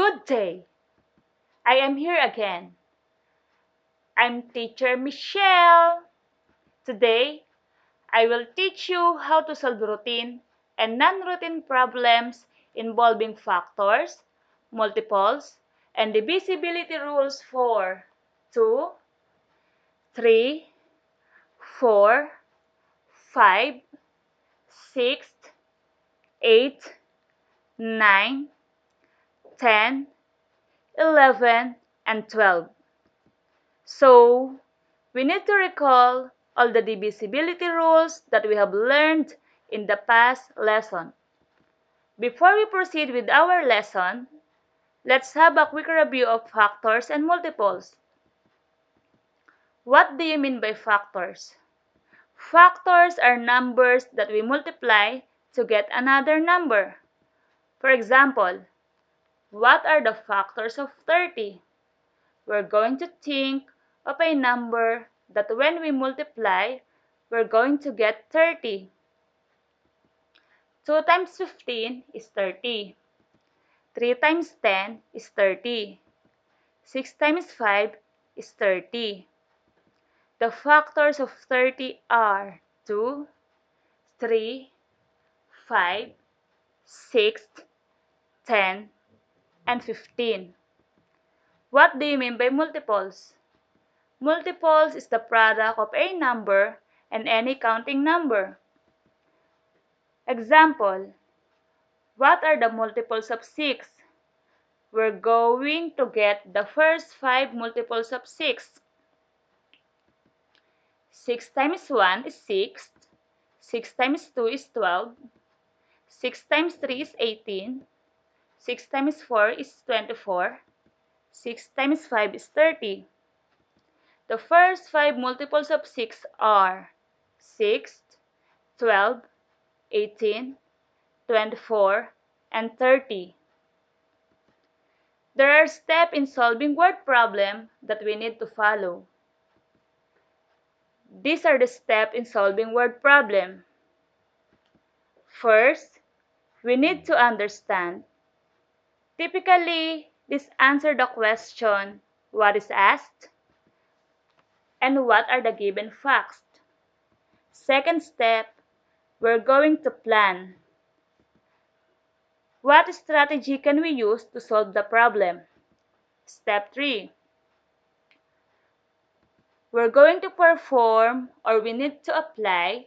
Good day! I am here again. I'm Teacher Michelle. Today, I will teach you how to solve routine and non-routine problems involving factors, multiples, and divisibility rules for 2, 3, 4, 5, 6, 8, 9, 10, 11, and 12. So, we need to recall all the divisibility rules that we have learned in the past lesson. Before we proceed with our lesson, let's have a quick review of factors and multiples. What do you mean by factors? Factors are numbers that we multiply to get another number. For example, what are the factors of 30? We're going to think of a number that when we multiply, we're going to get 30. 2 times 15 is 30. 3 times 10 is 30. 6 times 5 is 30. The factors of 30 are 2, 3, 5, 6, 10, and 15. What do you mean by multiples? Multiples is the product of a number and any counting number. Example, what are the multiples of 6? We're going to get the first 5 multiples of 6. 6 times 1 is 6. 6 times 2 is 12. 6 times 3 is 18. 6 times 4 is 24. 6 times 5 is 30. The first 5 multiples of 6 are 6, 12, 18, 24, and 30. There are steps in solving word problem that we need to follow. These are the steps in solving word problem. First, we need to understand. Typically, this answer the question, what is asked, and what are the given facts. Second step, we're going to plan. What strategy can we use to solve the problem? Step 3. We're going to perform or we need to apply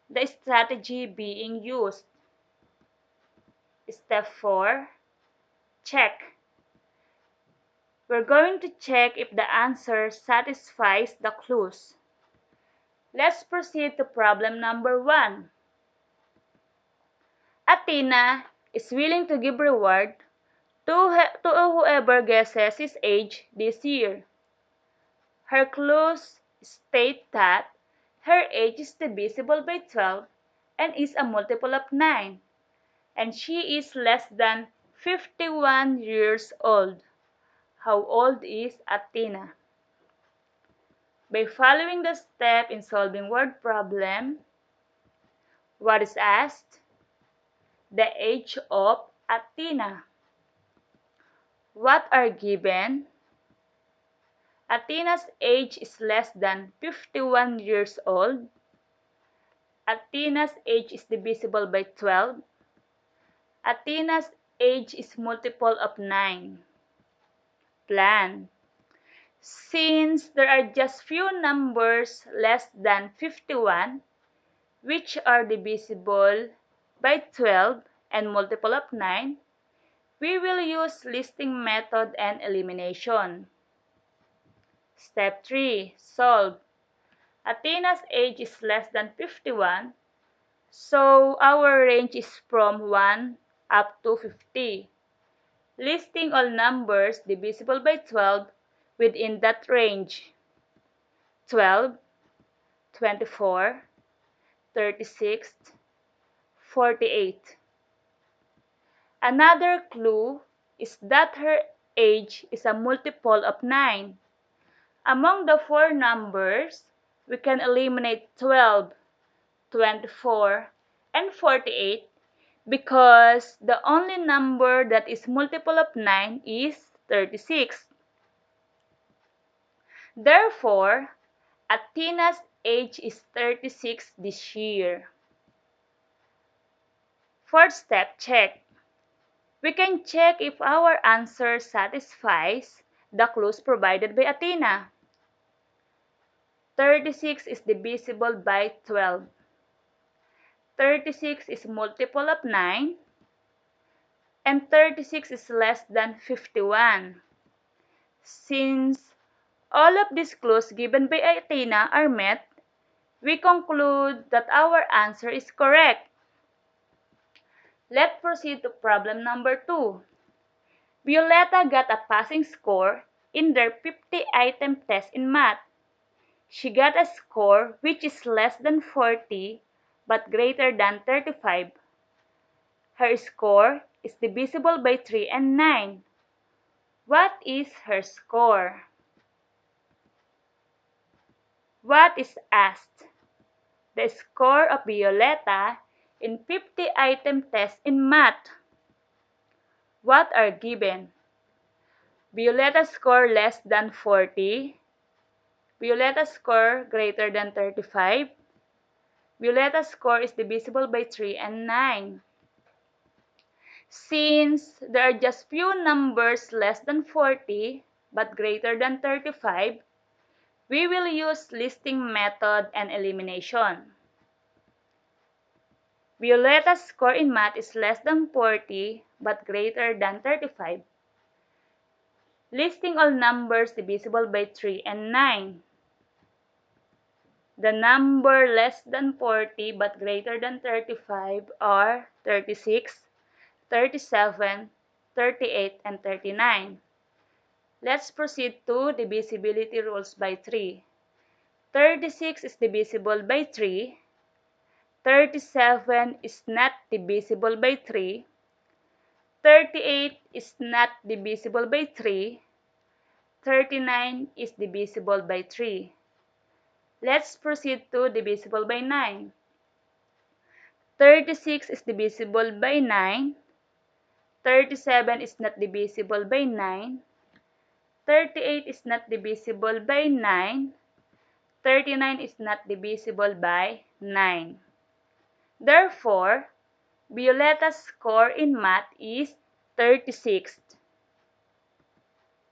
the strategy being used. Step 4. Check. We're going to check if the answer satisfies the clues. Let's proceed to problem number 1. Athena is willing to give reward to whoever guesses his age this year. Her clues state that her age is divisible by 12 and is a multiple of 9, and she is less than 51 years old. How old is Athena? By following the step in solving word problem, what is asked? The age of Athena. What are given? Athena's age is less than 51 years old. Athena's age is divisible by 12. Athena's age is multiple of 9. Plan. Since there are just few numbers less than 51, which are divisible by 12 and multiple of 9, we will use listing method and elimination. Step 3. Solve. Athena's age is less than 51, so our range is from 1 up to 50. Listing all numbers divisible by 12 within that range. 12, 24, 36, 48. Another clue is that her age is a multiple of 9. Among the 4 numbers, we can eliminate 12, 24, and 48 because the only number that is multiple of 9 is 36. Therefore, Athena's age is 36 this year. Fourth step, check. We can check if our answer satisfies the clues provided by Athena. 36 is divisible by 12. 36 is multiple of 9. And 36 is less than 51. Since all of these clues given by Athena are met, we conclude that our answer is correct. Let's proceed to problem number 2. Violeta got a passing score in their 50-item test in math. She got a score which is less than 40 but greater than 35. Her score is divisible by 3 and 9. What is her score? What is asked? The score of Violeta in 50-item test in math. What are given? Violeta's score less than 40. Violeta's score greater than 35. Violeta's score is divisible by 3 and 9. Since there are just few numbers less than 40 but greater than 35, we will use listing method and elimination. Violeta's score in math is less than 40 but greater than 35. Listing all numbers divisible by 3 and 9. The number less than 40 but greater than 35 are 36, 37, 38, and 39. Let's proceed to divisibility rules by 3. 36 is divisible by 3. 37 is not divisible by 3. 38 is not divisible by 3. 39 is divisible by 3. Let's proceed to divisible by 9. 36 is divisible by 9. 37 is not divisible by 9. 38 is not divisible by 9. 39 is not divisible by 9. Therefore, Violeta's score in math is 36.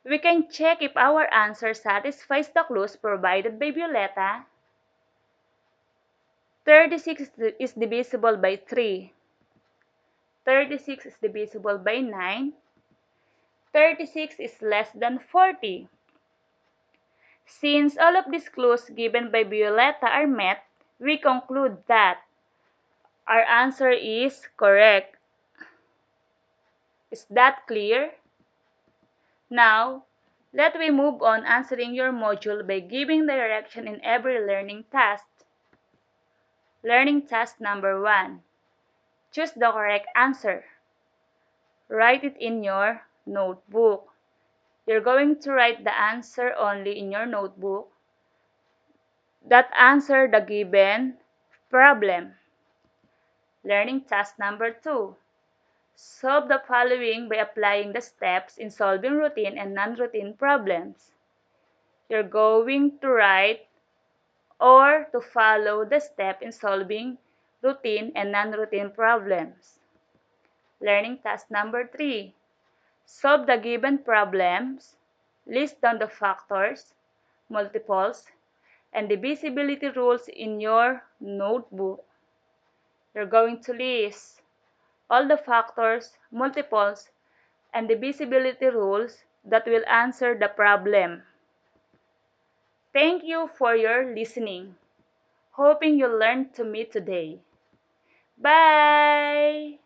We can check if our answer satisfies the clues provided by Violeta. 36 is divisible by 3. 36 is divisible by 9. 36 is less than 40. Since all of these clues given by Violeta are met, we conclude that our answer is correct. Is that clear? Now, let we move on answering your module by giving direction in every learning task. Learning task number 1. Choose the correct answer. Write it in your notebook. You're going to write the answer only in your notebook that answer the given problem. Learning task number 2. Solve the following by applying the steps in solving routine and non-routine problems. You're going to write or to follow the step in solving routine and non-routine problems. Learning task number 3. Solve the given problems. List down the factors, multiples, and divisibility rules in your notebook. You're going to list all the factors, multiples, and divisibility rules that will answer the problem. Thank you for your listening. Hoping you learned to me today. Bye!